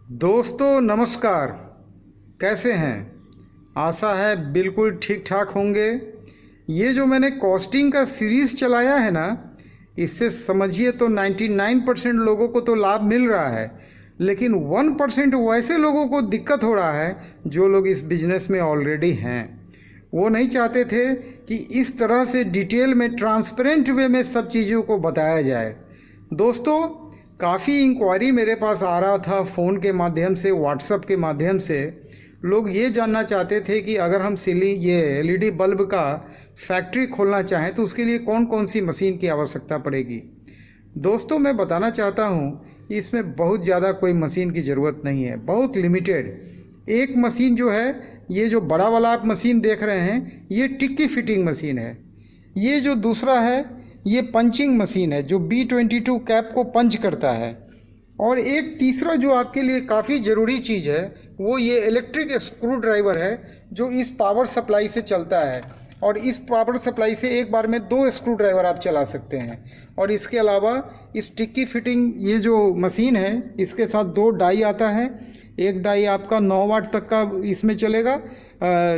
दोस्तों नमस्कार। कैसे हैं? आशा है बिल्कुल ठीक ठाक होंगे। ये जो मैंने कॉस्टिंग का सीरीज़ चलाया है ना, इससे समझिए तो 99% लोगों को तो लाभ मिल रहा है, लेकिन 1% वैसे लोगों को दिक्कत हो रहा है जो लोग इस बिजनेस में ऑलरेडी हैं। वो नहीं चाहते थे कि इस तरह से डिटेल में ट्रांसपेरेंट वे में सब चीज़ों को बताया जाए। दोस्तों, काफ़ी इंक्वायरी मेरे पास आ रहा था फ़ोन के माध्यम से, व्हाट्सएप के माध्यम से। लोग ये जानना चाहते थे कि अगर हम ये एलईडी बल्ब का फैक्ट्री खोलना चाहें तो उसके लिए कौन कौन सी मशीन की आवश्यकता पड़ेगी। दोस्तों, मैं बताना चाहता हूँ कि इसमें बहुत ज़्यादा कोई मशीन की ज़रूरत नहीं है, बहुत लिमिटेड। एक मशीन जो है, ये जो बड़ा वाला आप मशीन देख रहे हैं, ये टिक्की फिटिंग मशीन है। ये जो दूसरा है, ये पंचिंग मशीन है जो B22 कैप को पंच करता है। और एक तीसरा जो आपके लिए काफ़ी ज़रूरी चीज़ है, वो ये इलेक्ट्रिक स्क्रू ड्राइवर है जो इस पावर सप्लाई से चलता है। और इस पावर सप्लाई से एक बार में 2 स्क्रू ड्राइवर आप चला सकते हैं। और इसके अलावा इस टिक्की फिटिंग ये जो मशीन है, इसके साथ 2 डाई आता है। एक डाई आपका 9 वाट तक का इसमें चलेगा,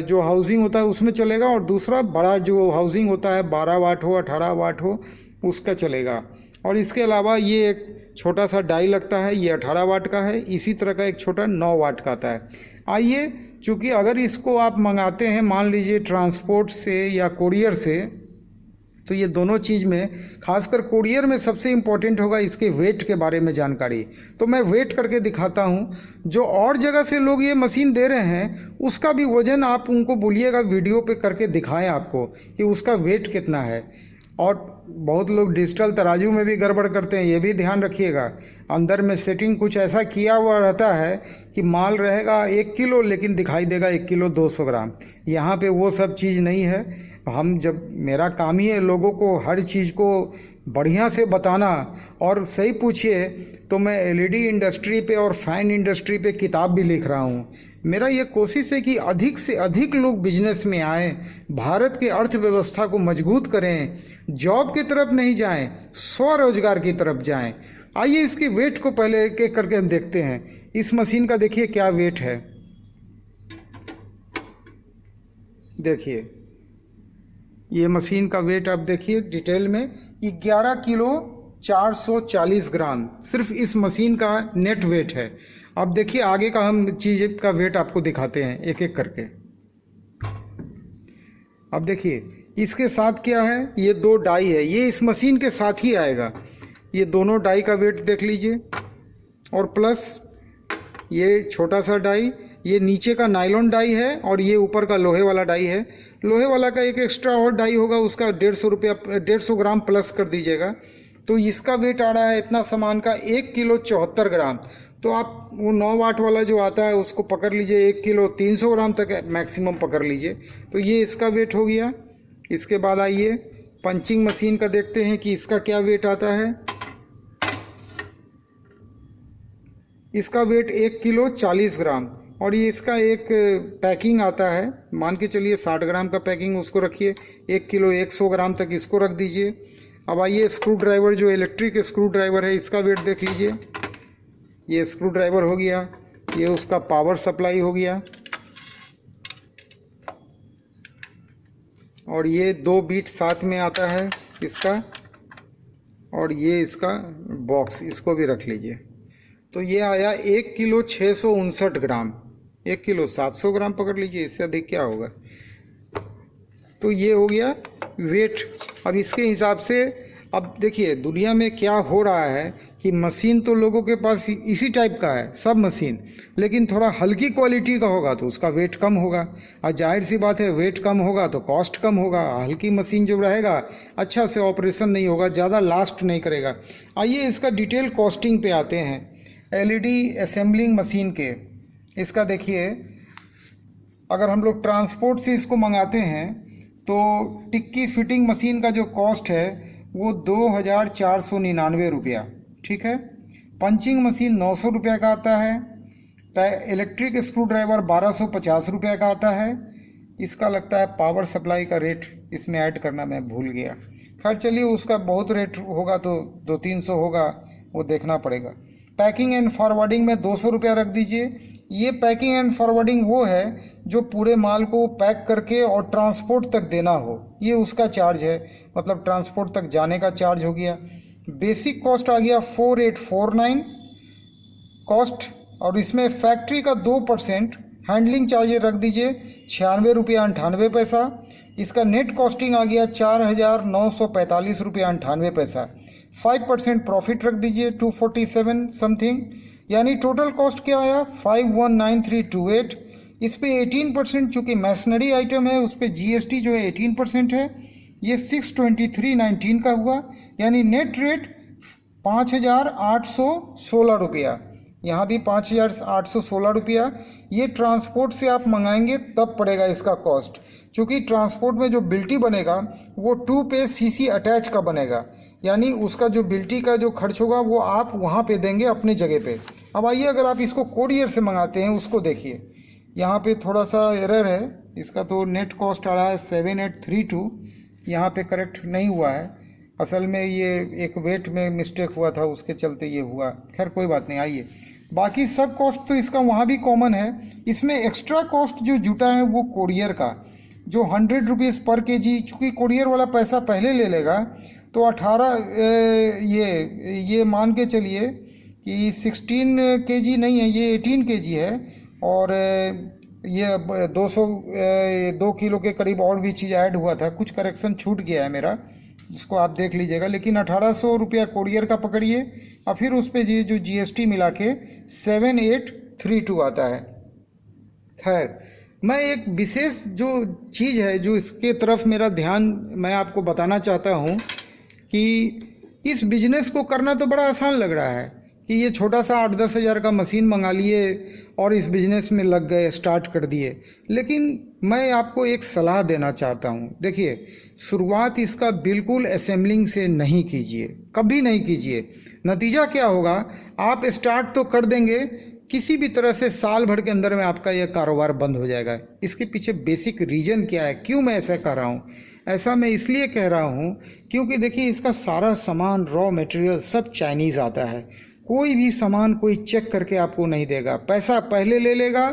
जो हाउसिंग होता है उसमें चलेगा, और दूसरा बड़ा जो हाउसिंग होता है 12 वाट हो 18 वाट हो उसका चलेगा। और इसके अलावा ये एक छोटा सा डाई लगता है, ये 18 वाट का है। इसी तरह का एक छोटा 9 वाट का आता है। आइए, चूँकि अगर इसको आप मंगाते हैं मान लीजिए ट्रांसपोर्ट से या कोरियर से, तो ये दोनों चीज़ में, खासकर कोरियर में सबसे इम्पोर्टेंट होगा इसके वेट के बारे में जानकारी। तो मैं वेट करके दिखाता हूँ। जो और जगह से लोग ये मशीन दे रहे हैं उसका भी वज़न आप उनको बोलिएगा, वीडियो पे करके दिखाएं आपको कि उसका वेट कितना है। और बहुत लोग डिजिटल तराजू में भी गड़बड़ करते हैं, ये भी ध्यान रखिएगा। अंदर में सेटिंग कुछ ऐसा किया हुआ रहता है कि माल रहेगा 1 किलो लेकिन दिखाई देगा 1 किलो 200 ग्राम। यहाँ पे वो सब चीज़ नहीं है। मेरा काम ही है लोगों को हर चीज़ को बढ़िया से बताना। और सही पूछिए तो मैं एलईडी इंडस्ट्री पे और फैन इंडस्ट्री पे किताब भी लिख रहा हूँ। मेरा ये कोशिश है कि अधिक से अधिक लोग बिजनेस में आएँ, भारत के अर्थव्यवस्था को मजबूत करें, जॉब की तरफ नहीं जाएं, स्वरोजगार की तरफ जाएं। आइए इसके वेट को पहले एक एक करके हम देखते हैं। इस मशीन का देखिए क्या वेट है। देखिए ये मशीन का वेट आप देखिए डिटेल में, 11 किलो 440 ग्राम सिर्फ इस मशीन का नेट वेट है। अब देखिए आगे का हम चीज़ का वेट आपको दिखाते हैं एक एक करके। अब देखिए इसके साथ क्या है, ये 2 डाई है, ये इस मशीन के साथ ही आएगा। ये दोनों डाई का वेट देख लीजिए, और प्लस ये छोटा सा डाई, ये नीचे का नायलॉन डाई है और ये ऊपर का लोहे वाला डाई है। लोहे वाला का एक एक्स्ट्रा और डाई होगा, उसका 150 ग्राम प्लस कर दीजिएगा। तो इसका वेट आ रहा है इतना सामान का 1 किलो 74 ग्राम। तो आप वो 9 वाट वाला जो आता है उसको पकड़ लीजिए, 1 किलो 300 ग्राम तक मैक्सिमम पकड़ लीजिए। तो ये इसका वेट हो गया। इसके बाद आइए पंचिंग मशीन का देखते हैं कि इसका क्या वेट आता है। इसका वेट 1 किलो 40 ग्राम, और ये इसका एक पैकिंग आता है, मान के चलिए 60 ग्राम का पैकिंग, उसको रखिए। 1 किलो 100 ग्राम तक इसको रख दीजिए। अब आइए स्क्रू ड्राइवर, जो इलेक्ट्रिक स्क्रू ड्राइवर है, इसका वेट देख लीजिए। ये स्क्रू ड्राइवर हो गया, ये उसका पावर सप्लाई हो गया, और ये 2 बीट साथ में आता है इसका, और ये इसका बॉक्स, इसको भी रख लीजिए। तो ये आया 1 किलो 659 ग्राम, 1 किलो 700 ग्राम पकड़ लीजिए, इससे अधिक क्या होगा। तो ये हो गया वेट। अब इसके हिसाब से अब देखिए दुनिया में क्या हो रहा है कि मशीन तो लोगों के पास इसी टाइप का है सब मशीन, लेकिन थोड़ा हल्की क्वालिटी का होगा तो उसका वेट कम होगा। और जाहिर सी बात है, वेट कम होगा तो कॉस्ट कम होगा। हल्की मशीन जो रहेगा अच्छा से ऑपरेशन नहीं होगा, ज़्यादा लास्ट नहीं करेगा। आइए इसका डिटेल कॉस्टिंग पे आते हैं। एलईडी असेंबलिंग मशीन के, इसका देखिए, अगर हम लोग ट्रांसपोर्ट से इसको मंगाते हैं तो टिक्की फिटिंग मशीन का जो कॉस्ट है वो 2499 रुपया, ठीक है। पंचिंग मशीन 900 रुपये का आता है। इलेक्ट्रिक स्क्रू ड्राइवर 1250 रुपये का आता है। इसका लगता है पावर सप्लाई का रेट इसमें ऐड करना मैं भूल गया। खैर चलिए, उसका बहुत रेट होगा तो 200-300 होगा, वो देखना पड़ेगा। पैकिंग एंड फॉरवर्डिंग में 200 रुपया रख दीजिए। ये पैकिंग एंड फॉरवर्डिंग वो है जो पूरे माल को पैक करके और ट्रांसपोर्ट तक देना हो, ये उसका चार्ज है, मतलब ट्रांसपोर्ट तक जाने का चार्ज हो गया। बेसिक कॉस्ट आ गया 4849 कॉस्ट, और इसमें फैक्ट्री का 2% हैंडलिंग चार्जेस रख दीजिए 96 रुपया 98 पैसा। इसका नेट कॉस्टिंग आ गया 4945 रुपया 98 पैसा। 5% प्रॉफिट रख दीजिए 247 समथिंग, यानी टोटल कॉस्ट क्या आया 519328। इस पे 18% चूँकि मैसनरी आइटम है उस पर जीएसटी जो है 18% है, ये 62319 का हुआ, यानी नेट रेट 5816 रुपया, यहाँ भी 5816 रुपया। ये ट्रांसपोर्ट से आप मंगाएंगे तब पड़ेगा इसका कॉस्ट, क्योंकि ट्रांसपोर्ट में जो बिल्टी बनेगा वो 2 पे सीसी अटैच का बनेगा, यानी उसका जो बिल्टी का जो खर्च होगा वो आप वहाँ पे देंगे अपनी जगह पे। अब आइए अगर आप इसको कोरियर से मंगाते हैं उसको देखिए, यहाँ पे थोड़ा सा एरर है, इसका तो नेट कॉस्ट आ रहा है 7832, यहाँ पे करेक्ट नहीं हुआ है, असल में ये एक वेट में मिस्टेक हुआ था उसके चलते ये हुआ, खैर कोई बात नहीं। आइए बाकी सब कॉस्ट तो इसका वहाँ भी कॉमन है। इसमें एक्स्ट्रा कॉस्ट जो जुटा है वो कोरियर का, जो 100 रुपीज़ पर केजी, चूँकि कोरियर वाला पैसा पहले ले लेगा तो 18 ये मान के चलिए कि 16 केजी नहीं है, ये 18 केजी है, और ये 2 किलो के करीब और भी चीज़ ऐड हुआ था, कुछ करेक्शन छूट गया है मेरा, जिसको आप देख लीजिएगा, लेकिन 1800 रुपया कोरियर का पकड़िए और फिर उस पर ये जो जीएसटी मिला के 7832 आता है। खैर मैं एक विशेष जो चीज़ है जो इसके तरफ मेरा ध्यान मैं आपको बताना चाहता हूँ कि इस बिजनेस को करना तो बड़ा आसान लग रहा है कि ये छोटा सा 8-10 हज़ार का मशीन मंगा लिए और इस बिज़नेस में लग गए, स्टार्ट कर दिए, लेकिन मैं आपको एक सलाह देना चाहता हूँ। देखिए, शुरुआत इसका बिल्कुल असेंबलिंग से नहीं कीजिए, कभी नहीं कीजिए। नतीजा क्या होगा, आप स्टार्ट तो कर देंगे, किसी भी तरह से साल भर के अंदर में आपका यह कारोबार बंद हो जाएगा। इसके पीछे बेसिक रीज़न क्या है, क्यों मैं ऐसा कर रहा हूँ? ऐसा मैं इसलिए कह रहा हूँ क्योंकि देखिए इसका सारा सामान, रॉ मटेरियल सब चाइनीज़ आता है। कोई भी सामान कोई चेक करके आपको नहीं देगा, पैसा पहले ले लेगा।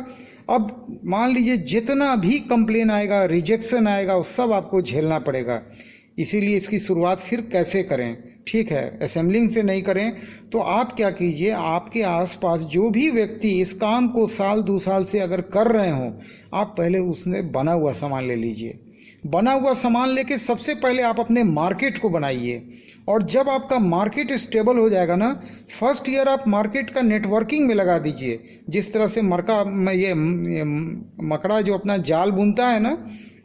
अब मान लीजिए जितना भी कंप्लेन आएगा, रिजेक्शन आएगा, वो सब आपको झेलना पड़ेगा। इसीलिए इसकी शुरुआत फिर कैसे करें? ठीक है, असेंबलिंग से नहीं करें तो आप क्या कीजिए, आपके आसपास जो भी व्यक्ति इस काम को साल 2 साल से अगर कर रहे हों, आप पहले उसने बना हुआ सामान ले लीजिए। बना हुआ सामान लेके सबसे पहले आप अपने मार्केट को बनाइए, और जब आपका मार्केट स्टेबल हो जाएगा ना, फर्स्ट ईयर आप मार्केट का नेटवर्किंग में लगा दीजिए। जिस तरह से ये मकड़ा जो अपना जाल बुनता है ना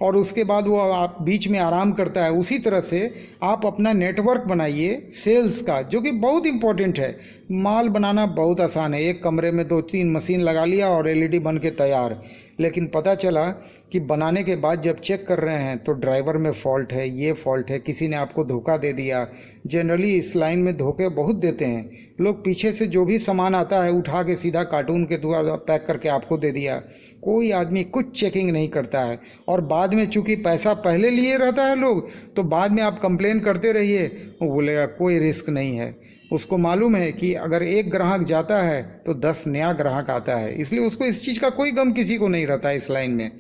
और उसके बाद वो आप बीच में आराम करता है, उसी तरह से आप अपना नेटवर्क बनाइए सेल्स का, जो कि बहुत इंपॉर्टेंट है। माल बनाना बहुत आसान है, एक कमरे में 2-3 मशीन लगा लिया और एलईडी बन के तैयार। लेकिन पता चला कि बनाने के बाद जब चेक कर रहे हैं तो ड्राइवर में फॉल्ट है, ये फॉल्ट है, किसी ने आपको धोखा दे दिया। जनरली इस लाइन में धोखे बहुत देते हैं लोग, पीछे से जो भी सामान आता है उठा के सीधा कार्टून के द्वारा पैक करके आपको दे दिया। कोई आदमी कुछ चेकिंग नहीं करता है, और बाद में चूंकि पैसा पहले लिए रहता है लोग, तो बाद में आप कंप्लेन करते रहिए, वो बोलेगा कोई रिस्क नहीं है। उसको मालूम है कि अगर एक ग्राहक जाता है तो 10 नया ग्राहक आता है, इसलिए उसको इस चीज़ का कोई गम किसी को नहीं रहता है इस लाइन में।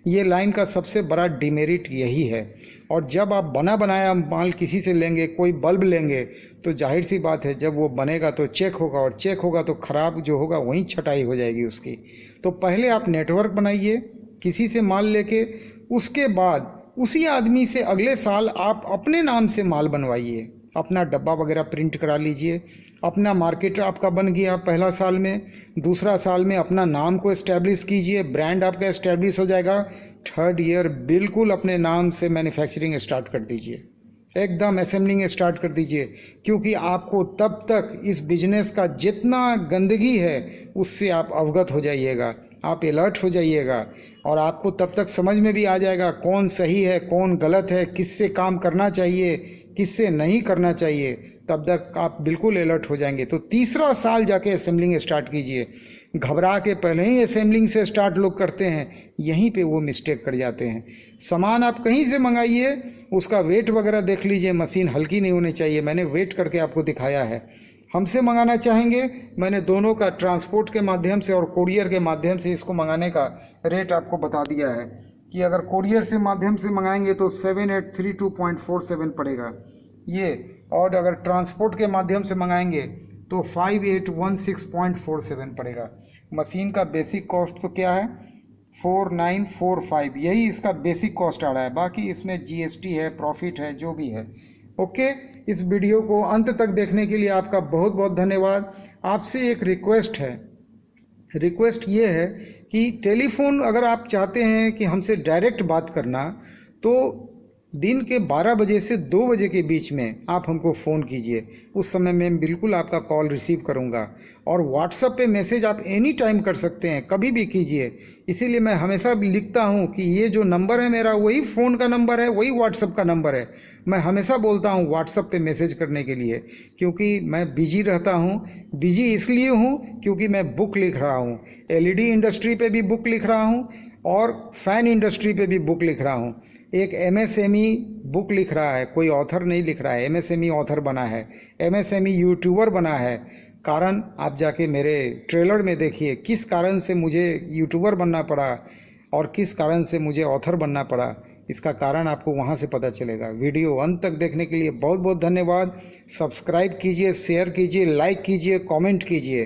ये लाइन का सबसे बड़ा डिमेरिट यही है। और जब आप बना बनाया माल किसी से लेंगे, कोई बल्ब लेंगे, तो जाहिर सी बात है जब वो बनेगा तो चेक होगा, और चेक होगा तो ख़राब जो होगा वहीं छटाई हो जाएगी उसकी। तो पहले आप नेटवर्क बनाइए किसी से माल लेके, उसके बाद उसी आदमी से अगले साल आप अपने नाम से माल बनवाइए, अपना डब्बा वगैरह प्रिंट करा लीजिए। अपना मार्केट आपका बन गया पहला साल में, दूसरा साल में अपना नाम को एस्टेब्लिश कीजिए, ब्रांड आपका एस्टेब्लिश हो जाएगा। थर्ड ईयर बिल्कुल अपने नाम से मैन्युफैक्चरिंग स्टार्ट कर दीजिए, एकदम असेंबलिंग स्टार्ट कर दीजिए, क्योंकि आपको तब तक इस बिजनेस का जितना गंदगी है उससे आप अवगत हो जाइएगा, आप अलर्ट हो जाइएगा, और आपको तब तक समझ में भी आ जाएगा कौन सही है कौन गलत है, किससे काम करना चाहिए किससे नहीं करना चाहिए। तब तक आप बिल्कुल अलर्ट हो जाएंगे। तो तीसरा साल जाके असेंबलिंग स्टार्ट कीजिए। घबरा के पहले ही असेंबलिंग से स्टार्ट लोग करते हैं, यहीं पे वो मिस्टेक कर जाते हैं। सामान आप कहीं से मंगाइए, उसका वेट वगैरह देख लीजिए, मशीन हल्की नहीं होनी चाहिए, मैंने वेट करके आपको दिखाया है। हमसे मंगाना चाहेंगे, मैंने दोनों का ट्रांसपोर्ट के माध्यम से और कोरियर के माध्यम से इसको मंगाने का रेट आपको बता दिया है कि अगर कोरियर से माध्यम से मंगाएंगे तो 7832.47 पड़ेगा ये, और अगर ट्रांसपोर्ट के माध्यम से मंगाएंगे तो 5816.47 पड़ेगा। मशीन का बेसिक कॉस्ट तो क्या है 4945, यही इसका बेसिक कॉस्ट आ रहा है। बाकी इसमें जीएसटी है, प्रॉफिट है, जो भी है। ओके, इस वीडियो को अंत तक देखने के लिए आपका बहुत बहुत धन्यवाद। आपसे एक रिक्वेस्ट है, रिक्वेस्ट ये है कि टेलीफोन अगर आप चाहते हैं कि हमसे डायरेक्ट बात करना, तो दिन के 12 बजे से 2 बजे के बीच में आप हमको फ़ोन कीजिए, उस समय मैं बिल्कुल आपका कॉल रिसीव करूंगा। और व्हाट्सएप पे मैसेज आप एनी टाइम कर सकते हैं, कभी भी कीजिए। इसीलिए मैं हमेशा लिखता हूं कि ये जो नंबर है मेरा वही फ़ोन का नंबर है, वही व्हाट्सएप का नंबर है। मैं हमेशा बोलता हूं व्हाट्सएप पे मैसेज करने के लिए, क्योंकि मैं बिजी रहता हूं। बिजी इसलिए हूं क्योंकि मैं बुक लिख रहा हूं, एलईडी इंडस्ट्री पे भी बुक लिख रहा हूं और फैन इंडस्ट्री पे भी बुक लिख रहा हूं। एक एमएसएमई बुक लिख रहा है, कोई ऑथर नहीं लिख रहा है, एमएसएमई ऑथर बना है, एमएसएमई यूट्यूबर बना है। कारण आप जाके मेरे ट्रेलर में देखिए किस कारण से मुझे यूट्यूबर बनना पड़ा और किस कारण से मुझे ऑथर बनना पड़ा, इसका कारण आपको वहाँ से पता चलेगा। वीडियो अंत तक देखने के लिए बहुत बहुत धन्यवाद। सब्सक्राइब कीजिए, शेयर कीजिए, लाइक कीजिए, कमेंट कीजिए।